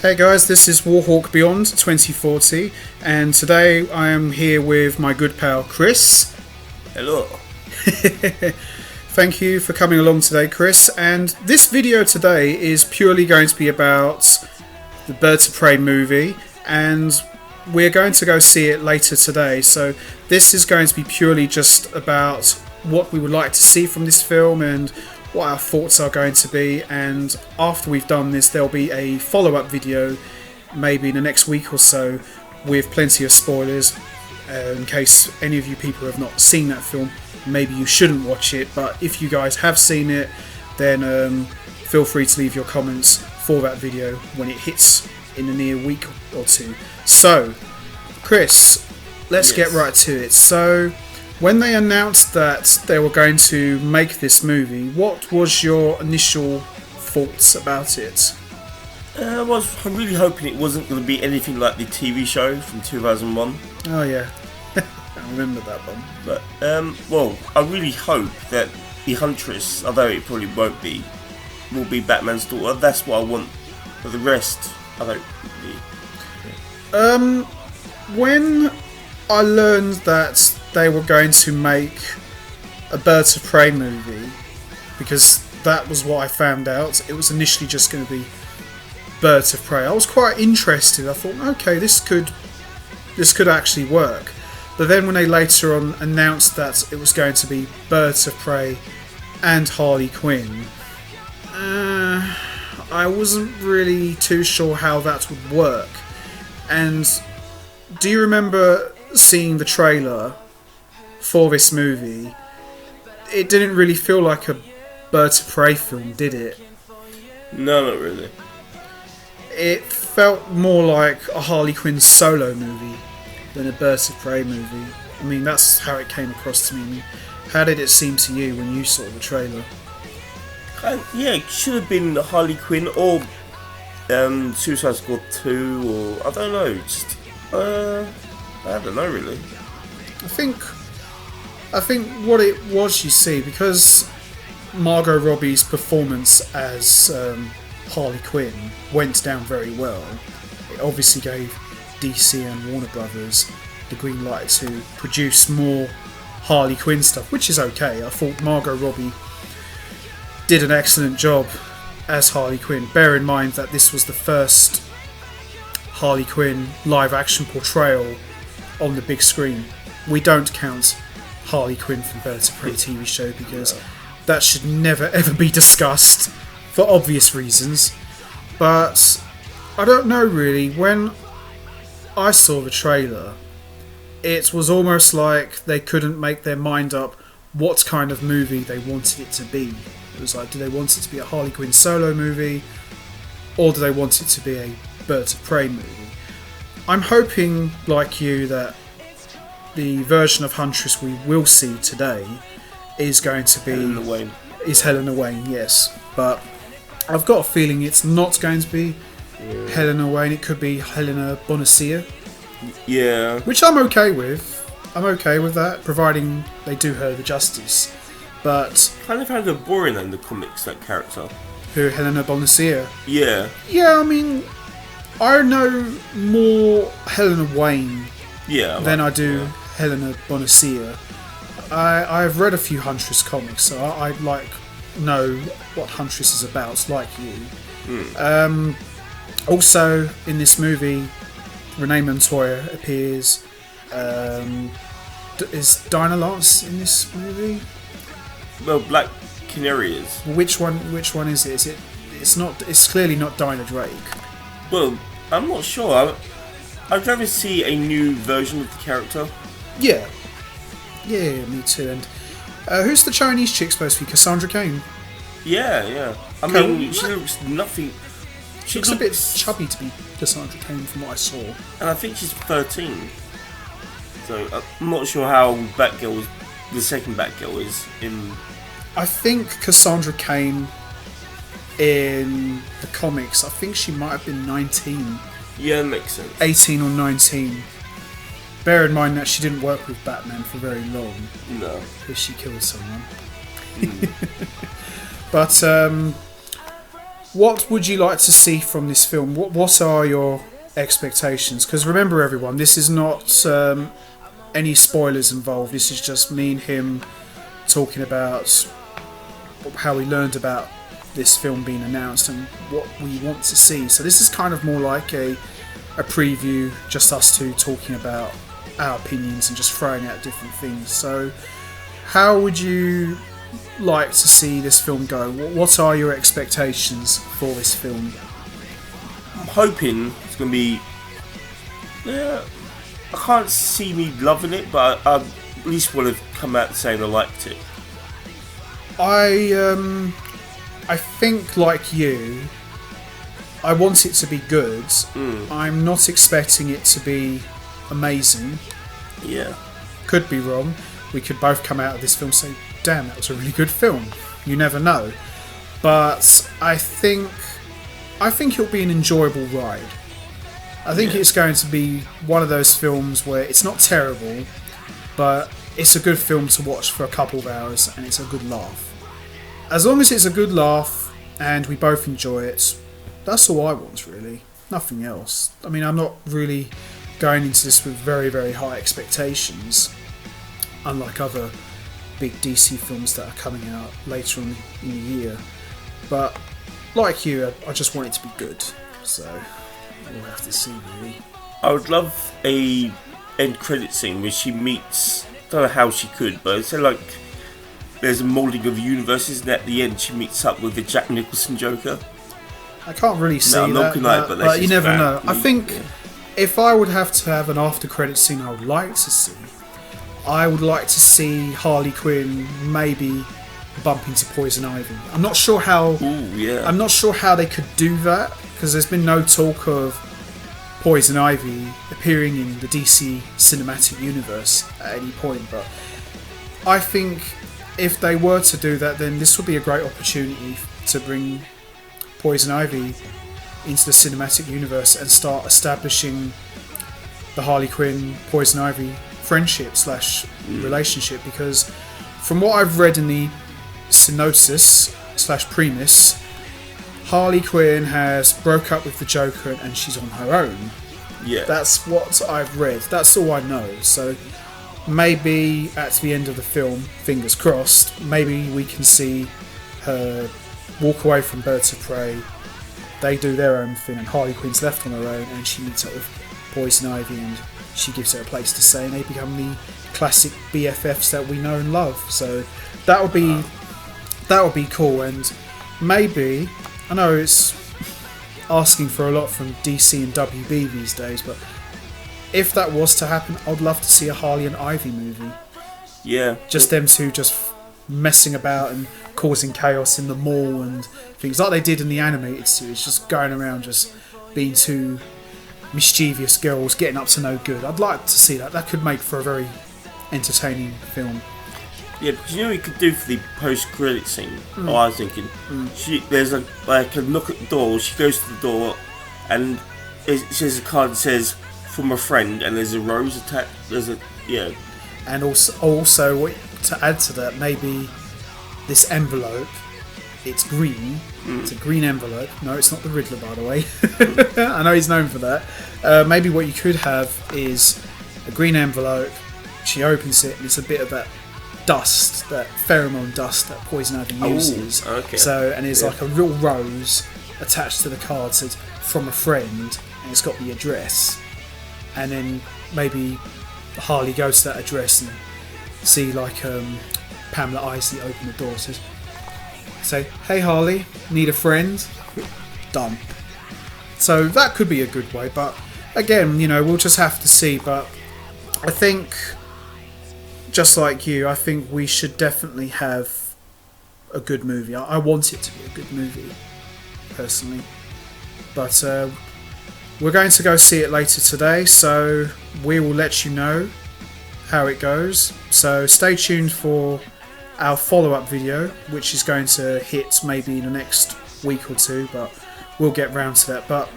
Hey guys, this is Warhawk Beyond 2040, and today I am here with my good pal Chris. Hello. Thank you for coming along today, Chris. And this video today is purely going to be about the Birds of Prey movie, and we're going to go see it later today. So this is going to be purely just about what we would like to see from this film and what our thoughts are going to be. And after we've done this, there'll be a follow-up video maybe in the next week or so with plenty of spoilers, in case any of you people have not seen that film. Maybe you shouldn't watch it, but if you guys have seen it, then feel free to leave your comments for that video when it hits in the near week or two. So Chris, let's get right to it. So when they announced that they were going to make this movie, what was your initial thoughts about it? I was really hoping it wasn't going to be anything like the TV show from 2001. Oh yeah, I remember that one. But, well, I really hope that the Huntress, although it probably won't be, will be Batman's daughter. That's what I want. For the rest, I don't really. When I learned that they were going to make a Birds of Prey movie, because that was what I found out. It was initially just going to be Birds of Prey. I was quite interested. I thought, okay, this could actually work. But then when they later on announced that it was going to be Birds of Prey and Harley Quinn, I wasn't really too sure how that would work. And do you remember seeing the trailer for this movie? It didn't really feel like a Birds of Prey film, did it? No, not really. It felt more like a Harley Quinn solo movie than a Birds of Prey movie. I mean, that's how it came across to me. I mean, how did it seem to you when you saw the trailer? Yeah, it should have been Harley Quinn or Suicide Squad 2, or I don't know. Just I don't know really. I think what it was, you see, because Margot Robbie's performance as Harley Quinn went down very well, it obviously gave DC and Warner Brothers the green light to produce more Harley Quinn stuff, which is okay. I thought Margot Robbie did an excellent job as Harley Quinn. Bear in mind that this was the first Harley Quinn live action portrayal on the big screen. We don't count Harley Quinn from Birds of Prey TV show because that should never ever be discussed for obvious reasons. But I don't know really, when I saw the trailer, it was almost like they couldn't make their mind up what kind of movie they wanted it to be. It was like, do they want it to be a Harley Quinn solo movie, or do they want it to be a Birds of Prey movie? I'm hoping, like you, that the version of Huntress we will see today is going to be Helena Wayne, yes. But I've got a feeling it's not going to be Helena Wayne. It could be Helena Bonaccia. Yeah. Which I'm okay with. I'm okay with that, providing they do her the justice. But Kind of found her boring in the comics, that character. Who, Helena Bonaccia? Yeah. Yeah, I mean, I know more Helena Wayne than I do Helena Bonaccia. I've read a few Huntress comics, so I know what Huntress is about, like you. Also, in this movie, Renee Montoya appears. Is Dinah Lance in this movie? Well, Black Canary is. Which one is it? Is it? It's not. It's clearly not Dinah Drake. Well, I'm not sure. I'd rather see a new version of the character. Yeah, me too. And who's the Chinese chick supposed to be? Cassandra Cain. Yeah. I mean, she looks nothing. She looks a bit chubby to be Cassandra Cain from what I saw. And I think she's 13. So I'm not sure how the second Batgirl is in. I think Cassandra Cain in the comics, I think she might have been 19. Yeah, makes sense. 18 or 19. Bear in mind that she didn't work with Batman for very long. No. Because she killed someone. But what would you like to see from this film? What are your expectations? Because remember, everyone, this is not any spoilers involved. This is just me and him talking about how we learned about this film being announced and what we want to see. So this is kind of more like a preview, just us two talking about our opinions and just throwing out different things. So how would you like to see this film go? What are your expectations for this film? I'm hoping it's going to be... Yeah, I can't see me loving it, but I at least want to come out saying I liked it. I think, like you, I want it to be good. I'm not expecting it to be amazing. Yeah. Could be wrong. We could both come out of this film and say, damn, that was a really good film. You never know. But I think it'll be an enjoyable ride. I think it's going to be one of those films where it's not terrible, but it's a good film to watch for a couple of hours and it's a good laugh. As long as it's a good laugh and we both enjoy it, that's all I want, really. Nothing else. I mean, I'm not really going into this with very, very high expectations, unlike other big DC films that are coming out later on in the year. But like you, I just want it to be good. So we'll have to see, really. I would love a end credit scene where she meets... I don't know how she could, but it's like there's a moulding of universes, and at the end she meets up with the Jack Nicholson Joker. I can't really see I'm not that, but you never know. I think Yeah. if I would have to have an after credit scene I would like to see, I would like to see Harley Quinn maybe bump into Poison Ivy. I'm not sure how. I'm not sure how they could do that, because there's been no talk of Poison Ivy appearing in the DC cinematic universe at any point. But I think if they were to do that, then this would be a great opportunity to bring Poison Ivy into the cinematic universe and start establishing the Harley Quinn Poison Ivy friendship / relationship, because from what I've read in the synopsis / premise, Harley Quinn has broke up with the Joker and she's on her own. Yeah. That's what I've read. That's all I know. So maybe at the end of the film, fingers crossed, maybe we can see her walk away from Birds of Prey. They do their own thing and Harley Quinn's left on her own and she meets up with Poison Ivy and she gives her a place to stay and they become the classic BFFs that we know and love. So that would be cool. And maybe, I know it's asking for a lot from DC and WB these days, but if that was to happen, I'd love to see a Harley and Ivy movie. Yeah. Just them two just messing about and causing chaos in the mall and things like they did in the animated series, just going around just being two mischievous girls getting up to no good. I'd like to see that. That could make for a very entertaining film. Yeah, because you know what you could do for the post-credit scene? Oh, I was thinking, there's a knock at the door, she goes to the door, and there's a card that says, from a friend, and there's a rose attached, And also to add to that, maybe this envelope, it's green, it's a green envelope. No, it's not the Riddler, by the way. I know he's known for that. Maybe what you could have is a green envelope, she opens it, and it's a bit of that dust, that pheromone dust that Poison Ivy uses. Okay. So, and it's like a real rose attached to the card, says from a friend, and it's got the address. And then maybe Harley goes to that address and see like Pamela Isley open the door, says, say, hey Harley, need a friend? Done. So that could be a good way, but again, we'll just have to see. But I think, just like you, I think we should definitely have a good movie. I want it to be a good movie, personally. But we're going to go see it later today, so we will let you know how it goes. So stay tuned for our follow-up video, which is going to hit maybe in the next week or two, but we'll get round to that. But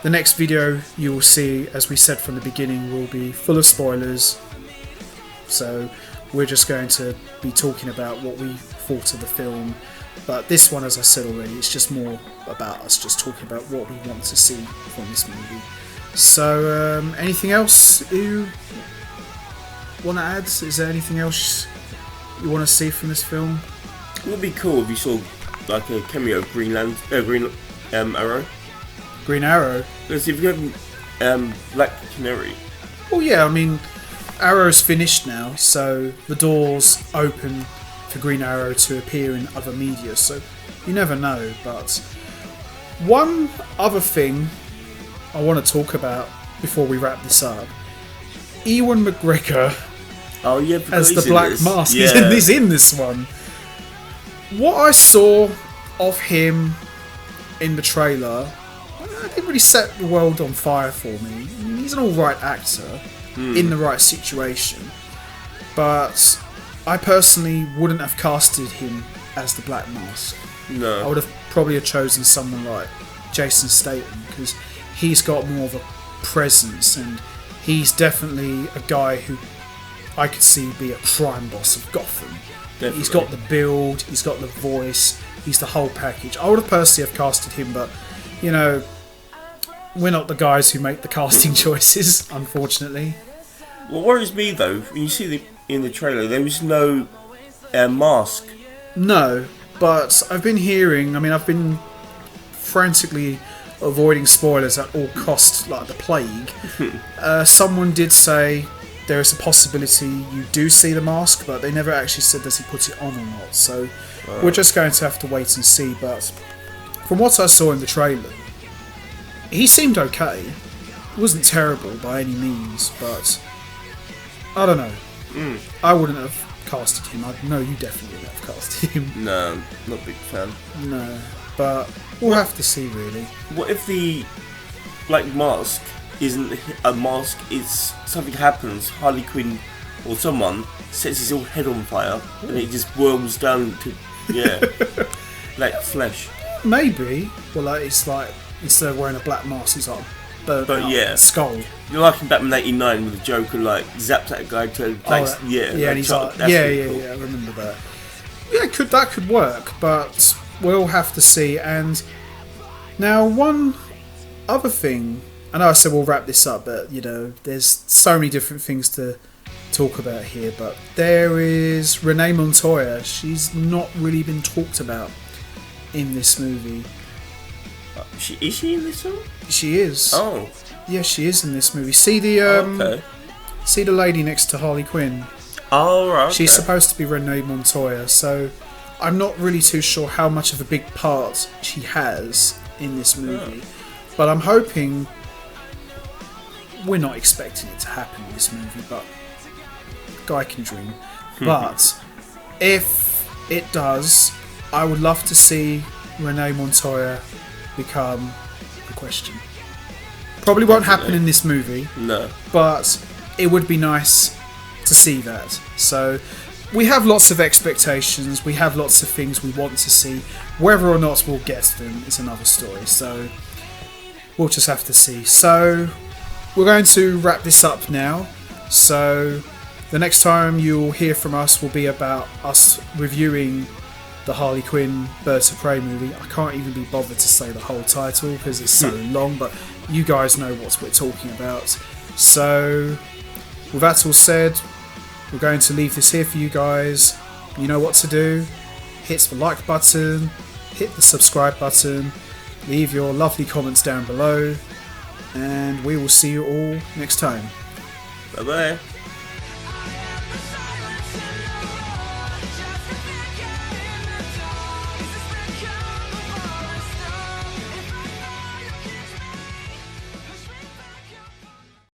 the next video you will see, as we said from the beginning, will be full of spoilers. So we're just going to be talking about what we thought of the film, But this one, as I said already, it's just more about us just talking about what we want to see from this movie. So, anything else you want to add? Is there anything else you want to see from this film? It would be cool if you saw like a cameo of Green Arrow. Green Arrow? Because if you have Black Canary. Well, yeah, I mean, Arrow's finished now, so the door's open for Green Arrow to appear in other media, so you never know. But one other thing I want to talk about before we wrap this up, Ewan McGregor as the Black Mask. Yeah. He's in this one. What I saw of him in the trailer, it didn't really set the world on fire for me. He's an alright actor in the right situation, but I personally wouldn't have casted him as the Black Mask. No. I would have probably chosen someone like Jason Statham, because he's got more of a presence, and he's definitely a guy who I could see be a crime boss of Gotham. Definitely. He's got the build, he's got the voice, he's the whole package. I would have personally have casted him, but you know, we're not the guys who make the casting choices, unfortunately. What worries me though, when you see in the trailer, there was no mask. No, but I've been hearing, I mean, I've been frantically avoiding spoilers at all costs, like the plague. Someone did say there is a possibility you do see the mask, but they never actually said does he put it on or not. So we're just going to have to wait and see. But from what I saw in the trailer, he seemed okay. It wasn't terrible by any means, but I don't know. I wouldn't have casted him. I know you definitely would have casted him. No, not a big fan. No, but we'll have to see, really. What if the Black Mask isn't a mask, it's something happens, Harley Quinn or someone sets his whole head on fire and it just whirls down to, like flesh. Maybe. Well, like, it's like, instead of wearing a black mask, it's like burnt out skull. You're like in Batman 89 with the Joker like zaps that guy to and he's like, I remember that. Yeah, that could work, but we'll have to see. And now, one other thing, I know I said we'll wrap this up, but you know, there's so many different things to talk about here. But there is Renee Montoya. She's not really been talked about in this movie. Is she in this film? She is. Oh. Yeah, she is in this movie. See the see the lady next to Harley Quinn. Oh, right. Okay. She's supposed to be Renee Montoya, so I'm not really too sure how much of a big part she has in this movie. But I'm hoping, we're not expecting it to happen in this movie, but guy can dream. But if it does, I would love to see Renee Montoya become the Question. Probably won't happen in this movie. No. But it would be nice to see that. So we have lots of expectations. We have lots of things we want to see. Whether or not we'll get them is another story. So we'll just have to see. So we're going to wrap this up now. So the next time you'll hear from us will be about us reviewing the Harley Quinn Birds of Prey movie. I can't even be bothered to say the whole title because it's so long, but you guys know what we're talking about. So with that all said, we're going to leave this here for you guys. You know what to do. Hit the like button, hit the subscribe button, leave your lovely comments down below, and we will see you all next time. Bye bye.